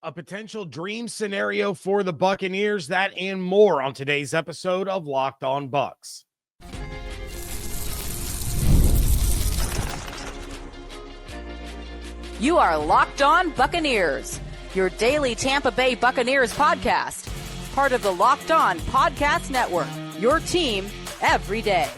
A potential dream scenario for the Buccaneers, that and more on today's episode of Locked On Bucs. You are Locked On Buccaneers, your daily Tampa Bay Buccaneers podcast. Part of the Locked On Podcast Network, your team every day.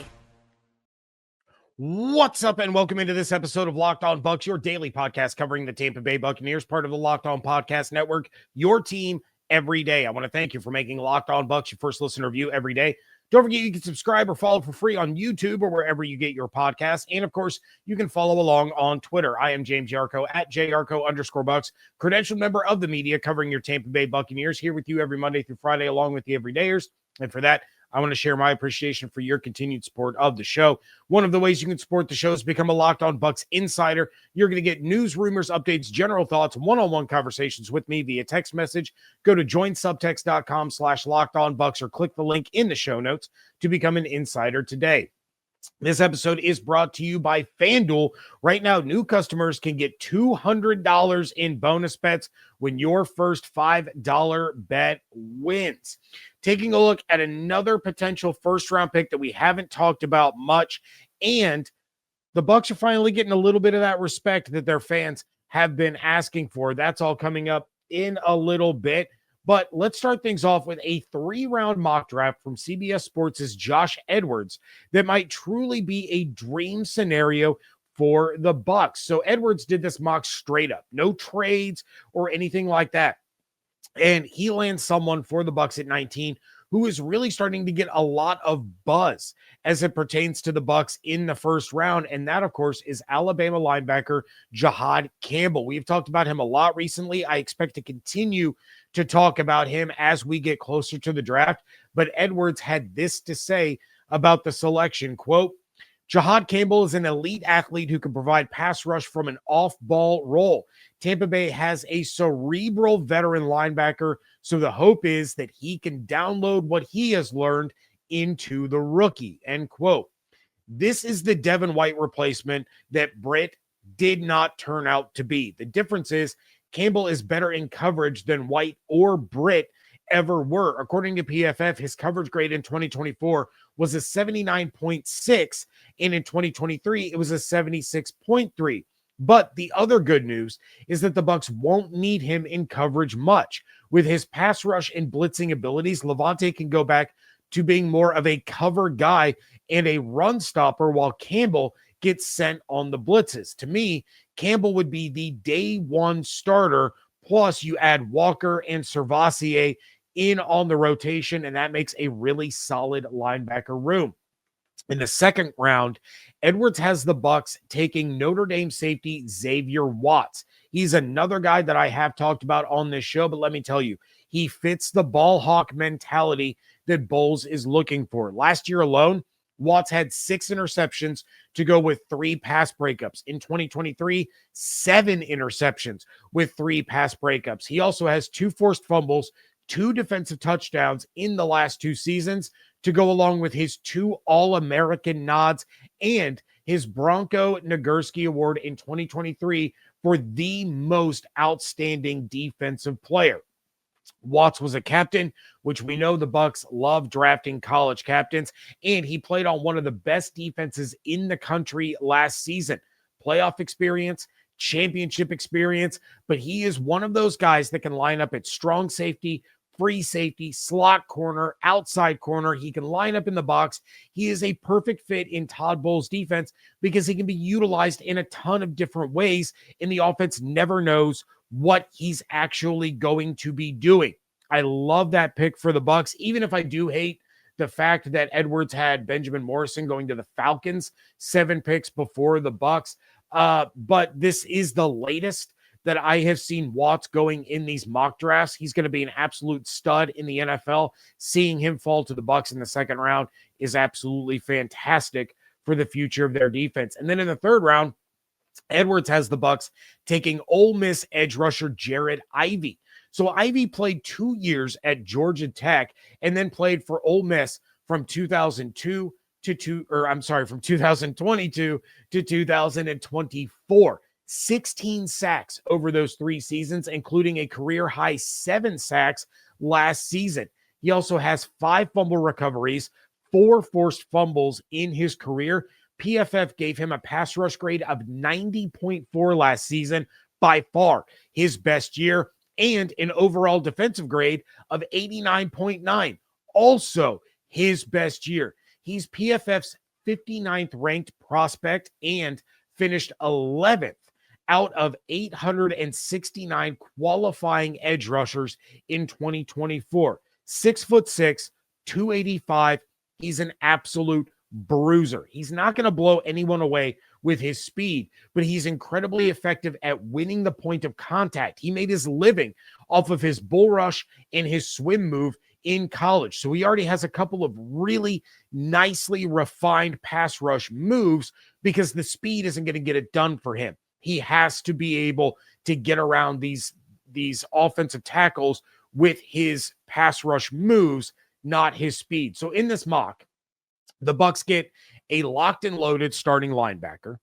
What's up, and welcome into this episode of Locked On Bucs, your daily podcast covering the Tampa Bay Buccaneers, part of the Locked On Podcast Network, your team every day. I want to thank you for making Locked On Bucs your first listen or view every day. Don't forget you can subscribe or follow for free on YouTube or wherever you get your podcasts. And, of course, you can follow along on Twitter. I am James Yarcho at JYarcho_Bucs, credentialed member of the media covering your Tampa Bay Buccaneers, here with you every Monday through Friday along with the everydayers. And for that, I want to share my appreciation for your continued support of the show. One of the ways you can support the show is become a Locked On Bucs insider. You're going to get news, rumors, updates, general thoughts, one-on-one conversations with me via text message. Go to joinsubtext.com/LockedOnBucs or click the link in the show notes to become an insider today. This episode is brought to you by FanDuel. Right now, new customers can get $200 in bonus bets when your first $5 bet wins. Taking a look at another potential first-round pick that we haven't talked about much, and the Bucs are finally getting a little bit of that respect that their fans have been asking for. That's all coming up in a little bit. But let's start things off with a 3-round mock draft from CBS Sports' Josh Edwards that might truly be a dream scenario for the Bucs. So Edwards did this mock straight up, no trades or anything like that. And he lands someone for the Bucs at 19 who is really starting to get a lot of buzz as it pertains to the Bucs in the first round. And that, of course, is Alabama linebacker Jihad Campbell. We've talked about him a lot recently. I expect to continue to talk about him as we get closer to the draft. But Edwards had this to say about the selection, quote, "Jihad Campbell is an elite athlete who can provide pass rush from an off-ball role. Tampa Bay has a cerebral veteran linebacker, so the hope is that he can download what he has learned into the rookie," end quote. This is the Devin White replacement that Britt did not turn out to be. The difference is Campbell is better in coverage than White or Britt ever were. According to PFF, his coverage grade in 2024 was a 79.6, and in 2023, it was a 76.3. But the other good news is that the Bucs won't need him in coverage much. With his pass rush and blitzing abilities, Levante can go back to being more of a cover guy and a run stopper while Campbell gets sent on the blitzes. To me, Campbell would be the day one starter, plus you add Walker and Servassier in on the rotation, and that makes a really solid linebacker room. In the second round, Edwards has the Bucs taking Notre Dame safety Xavier Watts. He's another guy that I have talked about on this show, but let me tell you, he fits the ball hawk mentality that Bowles is looking for. Last year alone, Watts had 6 interceptions to go with 3 pass breakups. In 2023, 7 interceptions with 3 pass breakups. He also has 2 forced fumbles, 2 defensive touchdowns in the last 2 seasons to go along with his 2 All-American nods and his Bronco Nagurski Award in 2023 for the most outstanding defensive player. Watts was a captain, which we know the Bucs love drafting college captains, and he played on one of the best defenses in the country last season. Playoff experience, championship experience, but he is one of those guys that can line up at strong safety, free safety, slot corner, outside corner. He can line up in the box. He is a perfect fit in Todd Bowles' defense because he can be utilized in a ton of different ways, and the offense never knows what he's actually going to be doing. I love that pick for the Bucs, even if I do hate the fact that Edwards had Benjamin Morrison going to the Falcons 7 picks before the Bucs. But this is the latest that I have seen Watts going in these mock drafts. He's going to be an absolute stud in the NFL. Seeing him fall to the Bucs in the second round is absolutely fantastic for the future of their defense. And then in the third round, Edwards has the Bucs taking Ole Miss edge rusher Jared Ivey. So Ivey played 2 years at Georgia Tech and then played for Ole Miss from 2022 to 2024. 16 sacks over those 3 seasons, including a career-high 7 sacks last season. He also has 5 fumble recoveries, 4 forced fumbles in his career. PFF gave him a pass rush grade of 90.4 last season, by far his best year, and an overall defensive grade of 89.9, also his best year. He's PFF's 59th ranked prospect and finished 11th out of 869 qualifying edge rushers in 2024. 6'6", 285. He's an absolute bruiser. He's not going to blow anyone away with his speed, but he's incredibly effective at winning the point of contact. He made his living off of his bull rush and his swim move in college. So he already has a couple of really nicely refined pass rush moves because the speed isn't going to get it done for him. He has to be able to get around these offensive tackles with his pass rush moves, not his speed. So in this mock, the Bucs get a locked and loaded starting linebacker,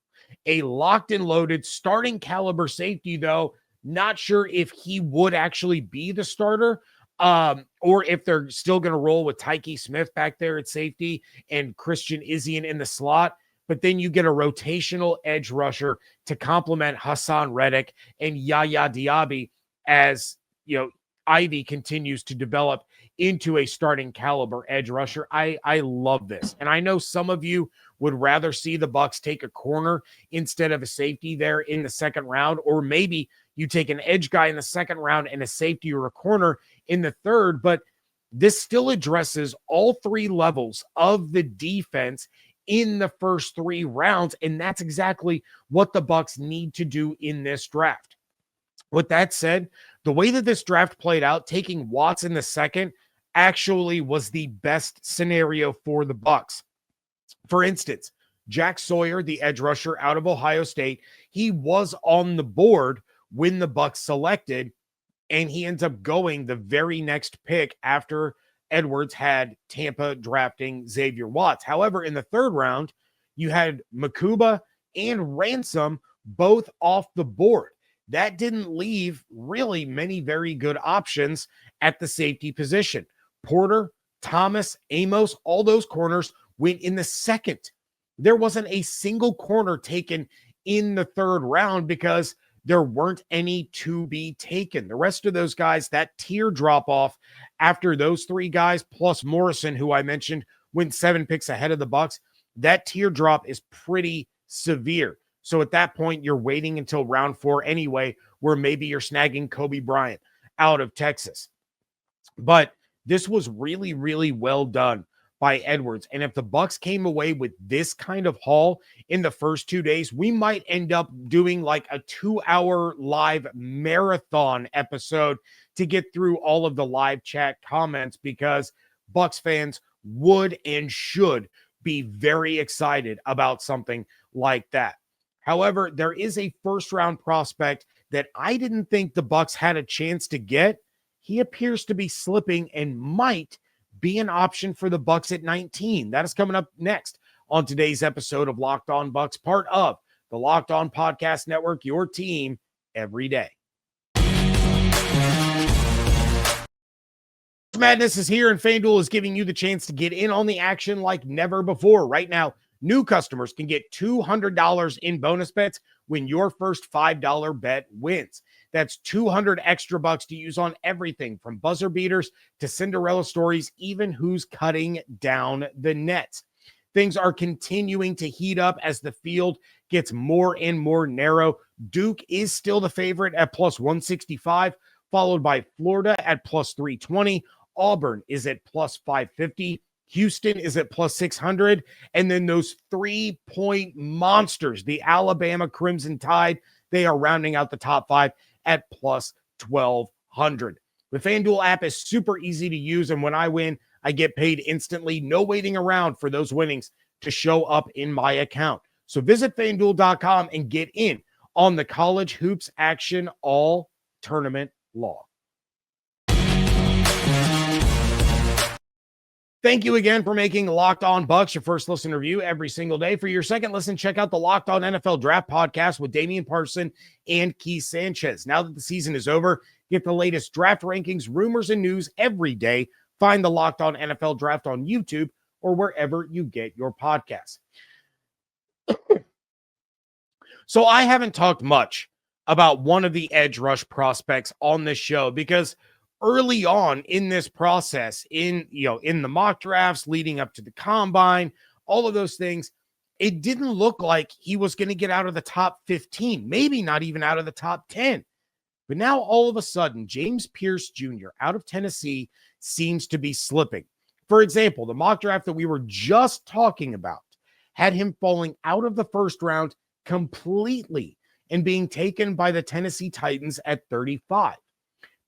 a locked and loaded starting caliber safety, though not sure if he would actually be the starter, or if they're still going to roll with Tyke Smith back there at safety and Christian Izien in the slot. But then you get a rotational edge rusher to complement Hassan Reddick and Yaya Diaby as, Ivy continues to develop into a starting caliber edge rusher. I love this. And I know some of you would rather see the Bucs take a corner instead of a safety there in the second round, or maybe you take an edge guy in the second round and a safety or a corner in the third. But this still addresses all 3 levels of the defense in the first 3 rounds. And that's exactly what the Bucs need to do in this draft. With that said, the way that this draft played out, taking Watts in the second actually was the best scenario for the Bucs. For instance, Jack Sawyer, the edge rusher out of Ohio State, he was on the board when the Bucs selected, and he ends up going the very next pick after Edwards had Tampa drafting Xavier Watts. However, in the third round, you had Makuba and Ransom both off the board. That didn't leave really many very good options at the safety position. Porter, Thomas, Amos, all those corners went in the second. There wasn't a single corner taken in the third round because there weren't any to be taken. The rest of those guys, that tier drop off after those 3 guys, plus Morrison, who I mentioned, went 7 picks ahead of the Bucs, that tier drop is pretty severe. So at that point, you're waiting until round 4 anyway, where maybe you're snagging Kobe Bryant out of Texas. But this was really, really well done by Edwards. And if the Bucs came away with this kind of haul in the first 2 days, we might end up doing like a 2-hour live marathon episode to get through all of the live chat comments, because Bucs fans would and should be very excited about something like that. However, there is a first-round prospect that I didn't think the Bucs had a chance to get. He appears to be slipping and might be an option for the Bucs at 19. That is coming up next on today's episode of Locked On Bucs, part of the Locked On Podcast Network, your team every day. Madness is here, and FanDuel is giving you the chance to get in on the action like never before. Right now, new customers can get $200 in bonus bets when your first $5 bet wins. That's 200 extra bucks to use on everything from buzzer beaters to Cinderella stories, even who's cutting down the nets. Things are continuing to heat up as the field gets more and more narrow. Duke is still the favorite at plus 165, followed by Florida at plus 320. Auburn is at plus 550. Houston is at plus 600. And then those 3-point monsters, the Alabama Crimson Tide, they are rounding out the top 5 at plus 1,200. The FanDuel app is super easy to use, and when I win, I get paid instantly. No waiting around for those winnings to show up in my account. So visit FanDuel.com and get in on the college hoops action all tournament long. Thank you again for making Locked On Bucs your first listen review every single day. For your second listen, check out the Locked On NFL Draft Podcast with Damian Parson and Keith Sanchez. Now that the season is over, get the latest draft rankings, rumors, and news every day. Find the Locked On NFL Draft on YouTube or wherever you get your podcasts. So I haven't talked much about one of the edge rush prospects on this show because early on in this process, in the mock drafts leading up to the combine, all of those things, it didn't look like he was going to get out of the top 15, maybe not even out of the top 10. But now all of a sudden, James Pearce Jr. out of Tennessee seems to be slipping. For example, the mock draft that we were just talking about had him falling out of the first round completely and being taken by the Tennessee Titans at 35.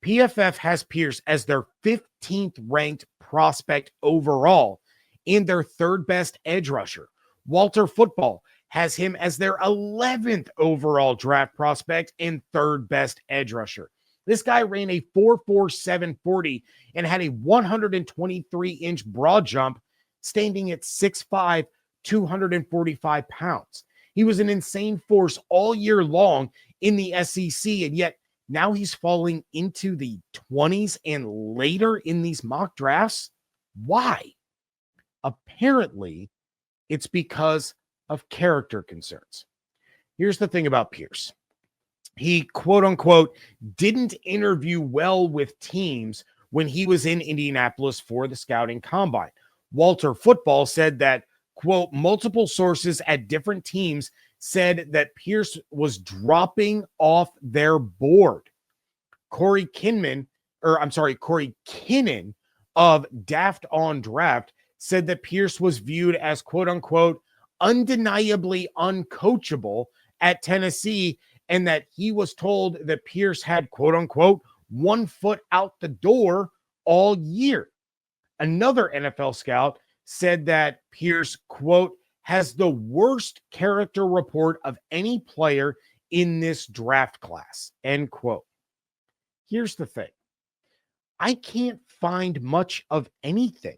PFF has Pearce as their 15th ranked prospect overall and their third best edge rusher. Walter Football has him as their 11th overall draft prospect and third best edge rusher. This guy ran a 4.47 40 and had a 123-inch broad jump, standing at 6'5", 245 pounds. He was an insane force all year long in the SEC, and yet now he's falling into the 20s and later in these mock drafts. Why? Apparently, it's because of character concerns. Here's the thing about Pearce. He, quote unquote, didn't interview well with teams when he was in Indianapolis for the scouting combine. Walter Football said that, quote, multiple sources at different teams said that Pearce was dropping off their board. Corey Kinnan of Daft on Draft said that Pearce was viewed as, quote unquote, undeniably uncoachable at Tennessee, and that he was told that Pearce had, quote unquote, 1 foot out the door all year. Another NFL scout said that Pearce, quote, has the worst character report of any player in this draft class, end quote. Here's the thing. I can't find much of anything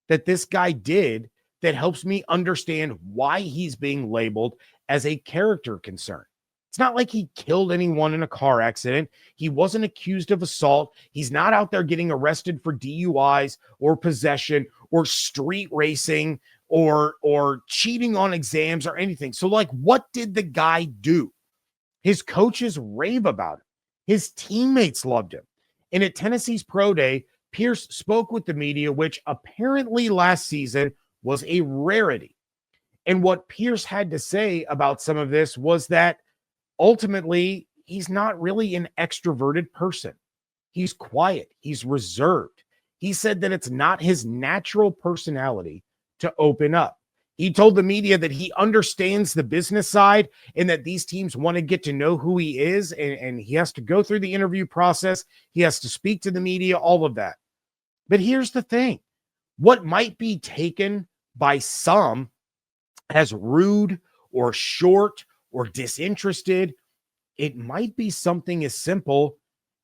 that this guy did that helps me understand why he's being labeled as a character concern. It's not like he killed anyone in a car accident. He wasn't accused of assault. He's not out there getting arrested for DUIs or possession or street racing or cheating on exams or anything. So, like, what did the guy do? His coaches rave about him. His teammates loved him. And at Tennessee's Pro Day, Pearce spoke with the media, which apparently last season was a rarity. And what Pearce had to say about some of this was that ultimately, he's not really an extroverted person. He's quiet. He's reserved. He said that it's not his natural personality to open up. He told the media that he understands the business side and that these teams want to get to know who he is, and he has to go through the interview process. He has to speak to the media, all of that. But here's the thing. What might be taken by some as rude or short or disinterested, it might be something as simple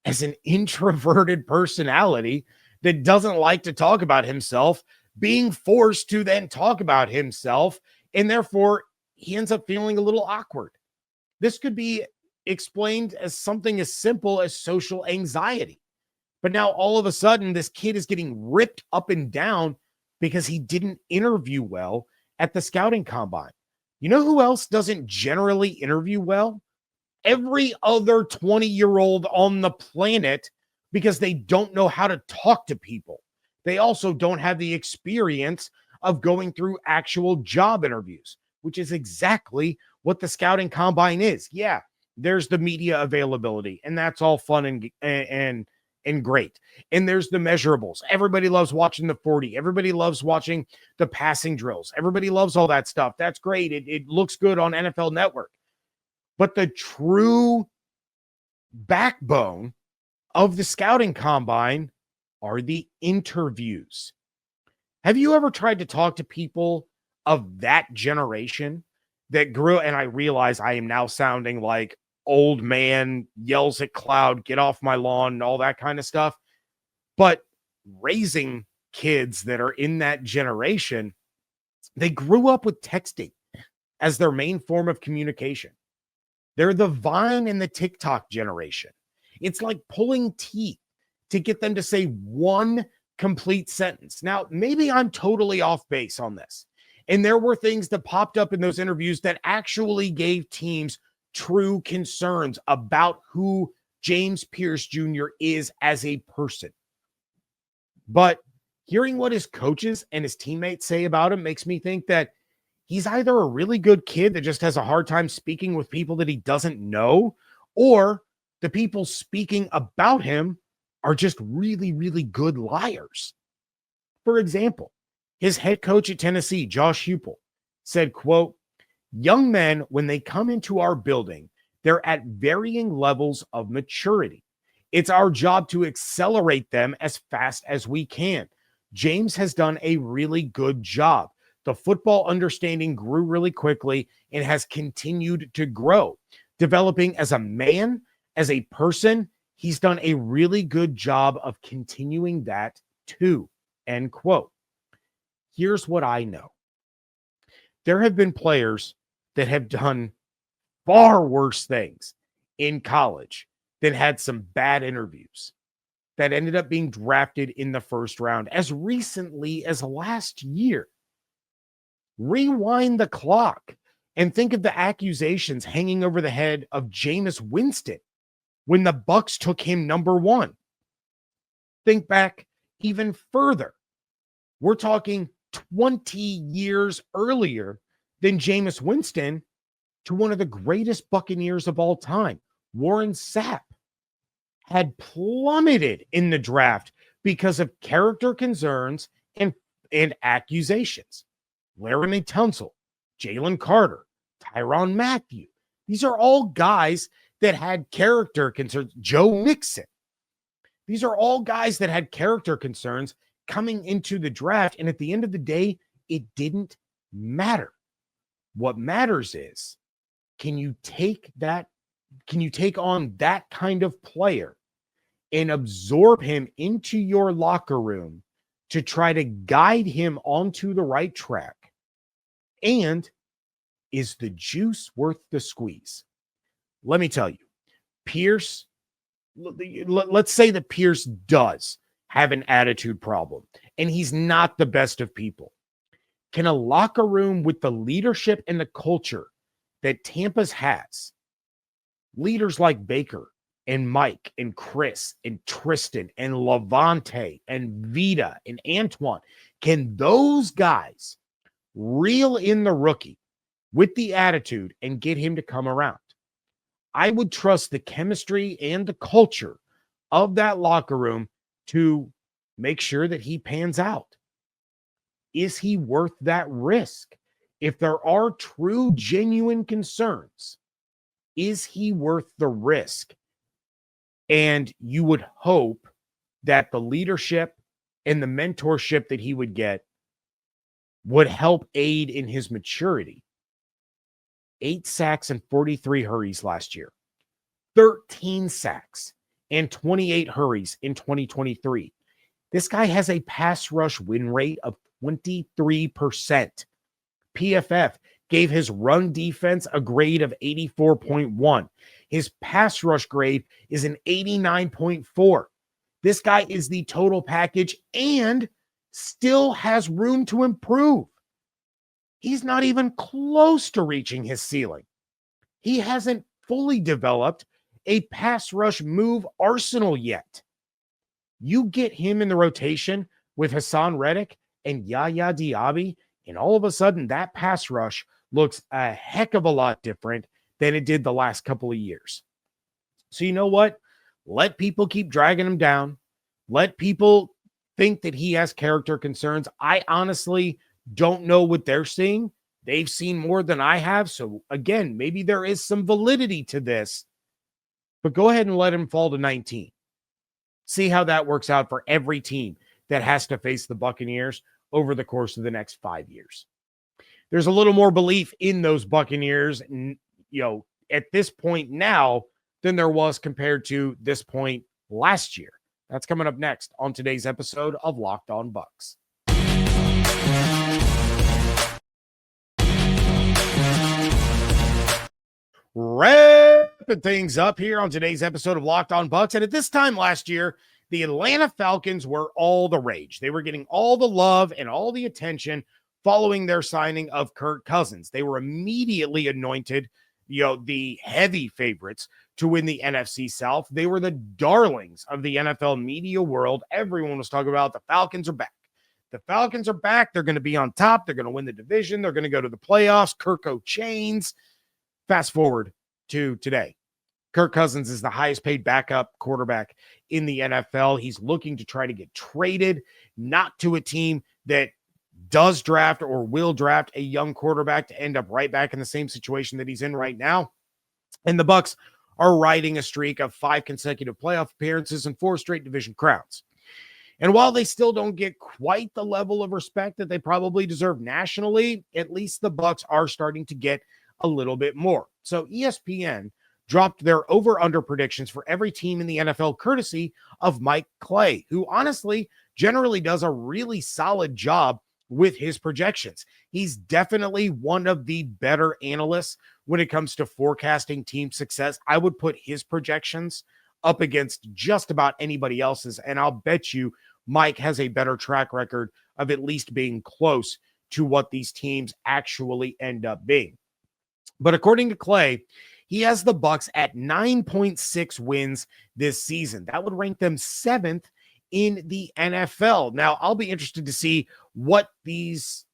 as an introverted personality that doesn't like to talk about himself, being forced to then talk about himself, and therefore he ends up feeling a little awkward. This could be explained as something as simple as social anxiety. But now all of a sudden, this kid is getting ripped up and down because he didn't interview well at the scouting combine. You know who else doesn't generally interview well? Every other 20-year-old on the planet, because they don't know how to talk to people. They also don't have the experience of going through actual job interviews, which is exactly what the scouting combine is. Yeah, there's the media availability, and that's all fun and great. And there's the measurables. Everybody loves watching the 40. Everybody loves watching the passing drills. Everybody loves all that stuff. That's great. It looks good on NFL Network. But the true backbone of the scouting combine are the interviews. Have you ever tried to talk to people of that generation that grew, and I realize I am now sounding like old man yells at cloud, get off my lawn, and all that kind of stuff. But raising kids that are in that generation, they grew up with texting as their main form of communication. They're the Vine and the TikTok generation. It's like pulling teeth to get them to say one complete sentence. Now, maybe I'm totally off base on this. And there were things that popped up in those interviews that actually gave teams true concerns about who James Pearce Jr. is as a person. But hearing what his coaches and his teammates say about him makes me think that he's either a really good kid that just has a hard time speaking with people that he doesn't know, or the people speaking about him are just really, really good liars. For example, his head coach at Tennessee, Josh Heupel, said, quote, "Young men, when they come into our building, they're at varying levels of maturity. It's our job to accelerate them as fast as we can. James has done a really good job. The football understanding grew really quickly and has continued to grow. Developing as a man, as a person, he's done a really good job of continuing that too." End quote. Here's what I know. There have been players that have done far worse things in college that had some bad interviews that ended up being drafted in the first round as recently as last year. Rewind the clock and think of the accusations hanging over the head of Jameis Winston when the Bucs took him number one. Think back even further. We're talking 20 years earlier than Jameis Winston to one of the greatest Buccaneers of all time, Warren Sapp, had plummeted in the draft because of character concerns and accusations. Laramie Tunsil, Jalen Carter, Tyrann Mathieu. These are all guys that had character concerns. Joe Mixon. These are all guys that had character concerns coming into the draft. And at the end of the day, it didn't matter. What matters is, can you take on that kind of player and absorb him into your locker room to try to guide him onto the right track? And is the juice worth the squeeze? Let me tell you, Pearce, let's say that Pearce does have an attitude problem and he's not the best of people. Can a locker room with the leadership and the culture that Tampa's has, leaders like Baker and Mike and Chris and Tristan and Levante and Vita and Antoine, can those guys reel in the rookie with the attitude and get him to come around? I would trust the chemistry and the culture of that locker room to make sure that he pans out. Is he worth that risk? If there are true, genuine concerns, is he worth the risk? And you would hope that the leadership and the mentorship that he would get would help aid in his maturity. 8 sacks and 43 hurries last year, 13 sacks and 28 hurries in 2023. This guy has a pass rush win rate of 23%. PFF gave his run defense a grade of 84.1. His pass rush grade is an 89.4. This guy is the total package and still has room to improve. He's not even close to reaching his ceiling. He hasn't fully developed a pass rush move arsenal yet. You get him in the rotation with Hassan Reddick and Yaya Diaby, and all of a sudden that pass rush looks a heck of a lot different than it did the last couple of years. So you know what? Let people keep dragging him down. Let people think that he has character concerns. I honestly don't know what they're seeing. They've seen more than I have. So again, maybe there is some validity to this, but go ahead and let him fall to 19. See how that works out for every team that has to face the Buccaneers over the course of the next 5 years. There's a little more belief in those Buccaneers, at this point now than there was compared to this point last year. That's coming up next on today's episode of Locked On Bucs. Wrapping things up here on today's episode of Locked On Bucs. And at this time last year, the Atlanta Falcons were all the rage. They were getting all the love and all the attention following their signing of Kirk Cousins. They were immediately anointed, the heavy favorites to win the NFC South. They were the darlings of the NFL media world. Everyone was talking about the Falcons are back. The Falcons are back. They're going to be on top. They're going to win the division. They're going to go to the playoffs. Kirko chains. Fast forward to today. Kirk Cousins is the highest paid backup quarterback in the NFL. He's looking to try to get traded, not to a team that does draft or will draft a young quarterback to end up right back in the same situation that he's in right now. And the Bucs are riding a streak of 5 consecutive playoff appearances and 4 straight division crowns. And while they still don't get quite the level of respect that they probably deserve nationally, at least the Bucs are starting to get a little bit more. So ESPN dropped their over-under predictions for every team in the NFL, courtesy of Mike Clay, who honestly generally does a really solid job with his projections. He's definitely one of the better analysts when it comes to forecasting team success. I would put his projections up against just about anybody else's, and I'll bet you Mike has a better track record of at least being close to what these teams actually end up being. But according to Clay, he has the Bucs at 9.6 wins this season. That would rank them 7th in the NFL. Now, I'll be interested to see what these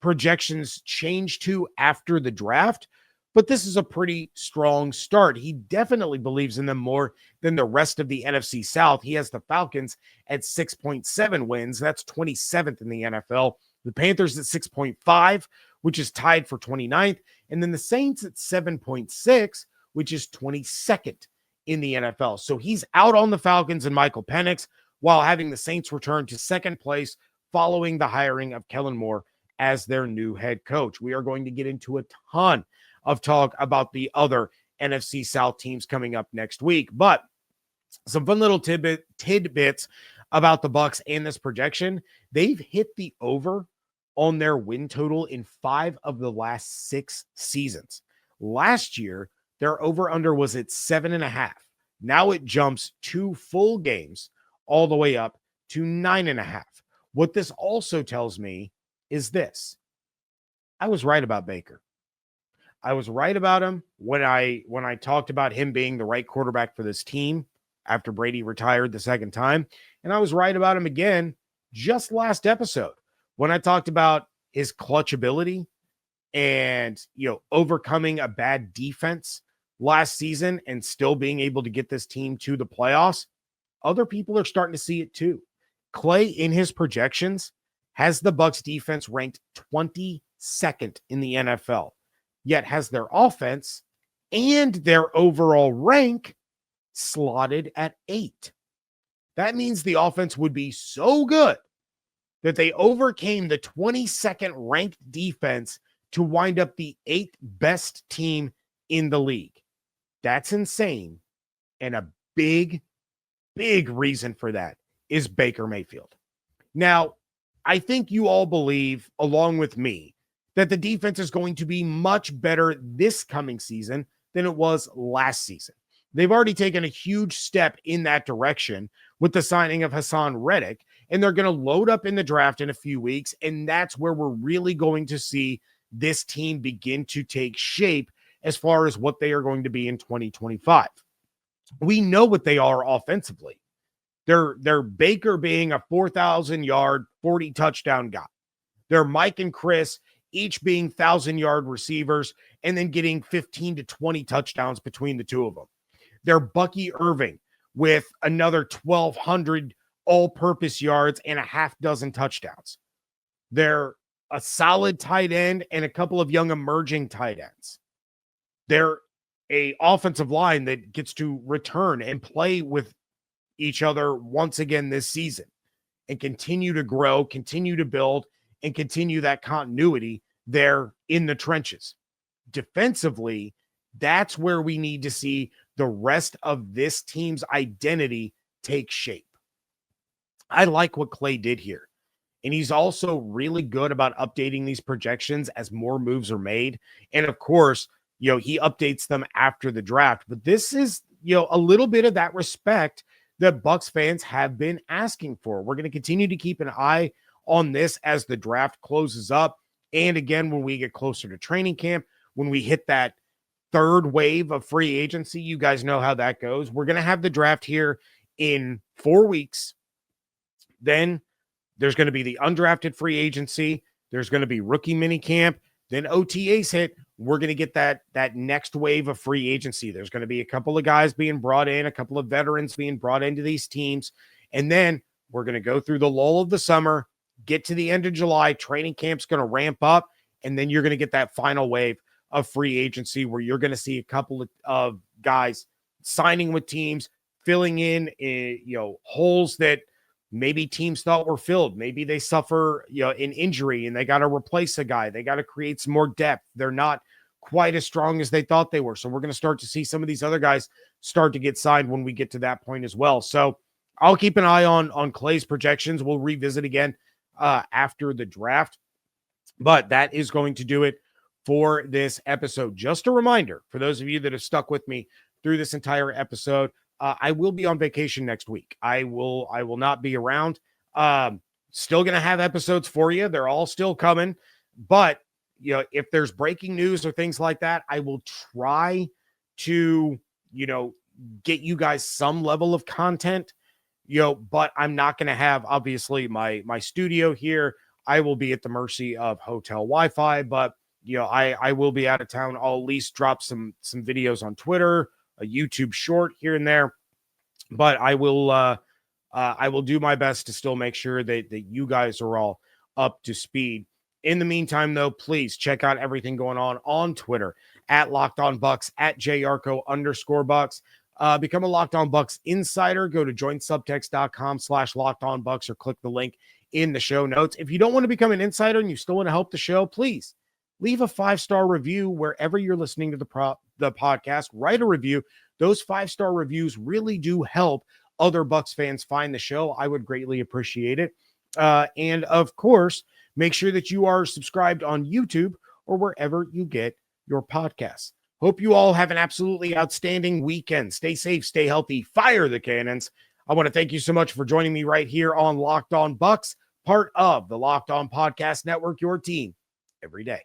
projections change to after the draft, but this is a pretty strong start. He definitely believes in them more than the rest of the NFC South. He has the Falcons at 6.7 wins. That's 27th in the NFL. The Panthers at 6.5, which is tied for 29th. And then the Saints at 7.6, which is 22nd in the NFL. So he's out on the Falcons and Michael Penix, while having the Saints return to second place following the hiring of Kellen Moore as their new head coach. We are going to get into a ton of talk about the other NFC South teams coming up next week. But some fun little tidbits about the Bucs and this projection. They've hit the over on their win total in 5 of the last 6 seasons. Last year, their over-under was at 7.5. Now it jumps 2 full games all the way up to 9.5. What this also tells me is this. I was right about Baker. I was right about him when I talked about him being the right quarterback for this team after Brady retired the second time. And I was right about him again just last episode when I talked about his clutch ability and, overcoming a bad defense last season and still being able to get this team to the playoffs. Other people are starting to see it too. Clay, in his projections, has the Bucs defense ranked 22nd in the NFL, yet has their offense and their overall rank slotted at 8. That means the offense would be so good that they overcame the 22nd ranked defense to wind up the 8th best team in the league. That's insane. And a big reason for that is Baker Mayfield. Now, I think you all believe, along with me, that the defense is going to be much better this coming season than it was last season. They've already taken a huge step in that direction with the signing of Hassan Reddick, and they're going to load up in the draft in a few weeks, and that's where we're really going to see this team begin to take shape as far as what they are going to be in 2025. We know what they are offensively. They're Baker being a 4,000-yard, 40-touchdown guy. They're Mike and Chris each being 1,000-yard receivers and then getting 15 to 20 touchdowns between the two of them. They're Bucky Irving with another 1,200 all-purpose yards and a half dozen touchdowns. They're a solid tight end and a couple of young emerging tight ends. They're a offensive line that gets to return and play with each other once again this season and continue to grow, continue to build, and continue that continuity there in the trenches. Defensively, that's where we need to see the rest of this team's identity take shape. I like what Clay did here. And he's also really good about updating these projections as more moves are made. And of course, he updates them after the draft. But this is, a little bit of that respect that Bucs fans have been asking for. We're going to continue to keep an eye on this as the draft closes up. And again, when we get closer to training camp, when we hit that third wave of free agency, you guys know how that goes. We're going to have the draft here in 4 weeks. Then there's going to be the undrafted free agency. There's going to be rookie mini camp. Then OTAs hit. We're going to get that next wave of free agency. There's going to be a couple of guys being brought in, a couple of veterans being brought into these teams. And then we're going to go through the lull of the summer, get to the end of July. Training camp's going to ramp up. And then you're going to get that final wave of free agency where you're going to see a couple of guys signing with teams, filling in, holes that maybe teams thought were filled. Maybe they suffer, an injury and they got to replace a guy. They got to create some more depth. They're not quite as strong as they thought they were. So we're going to start to see some of these other guys start to get signed when we get to that point as well. So I'll keep an eye on Clay's projections. We'll revisit again after the draft. But that is going to do it for this episode. Just a reminder for those of you that have stuck with me through this entire episode, I will be on vacation next week. I will not be around. Still going to have episodes for you. They're all still coming. But, if there's breaking news or things like that, I will try to, get you guys some level of content, but I'm not going to have, obviously, my studio here. I will be at the mercy of hotel Wi-Fi, but, I will be out of town. I'll at least drop some videos on Twitter, a YouTube short here and there, but I will do my best to still make sure that you guys are all up to speed. In the meantime, though, please check out everything going on Twitter at Locked On Bucs, at @Yarcho_Bucs. Become a Locked On Bucs insider. Go to joinsubtext.com/LockedOnBucs or click the link in the show notes. If you don't want to become an insider and you still want to help the show, please leave a 5-star review wherever you're listening to the podcast. Write a review. Those 5-star reviews really do help other Bucs fans find the show. I would greatly appreciate it. And of course, make sure that you are subscribed on YouTube or wherever you get your podcasts. Hope you all have an absolutely outstanding weekend. Stay safe, stay healthy, fire the cannons. I want to thank you so much for joining me right here on Locked On Bucs, part of the Locked On Podcast Network, your team every day.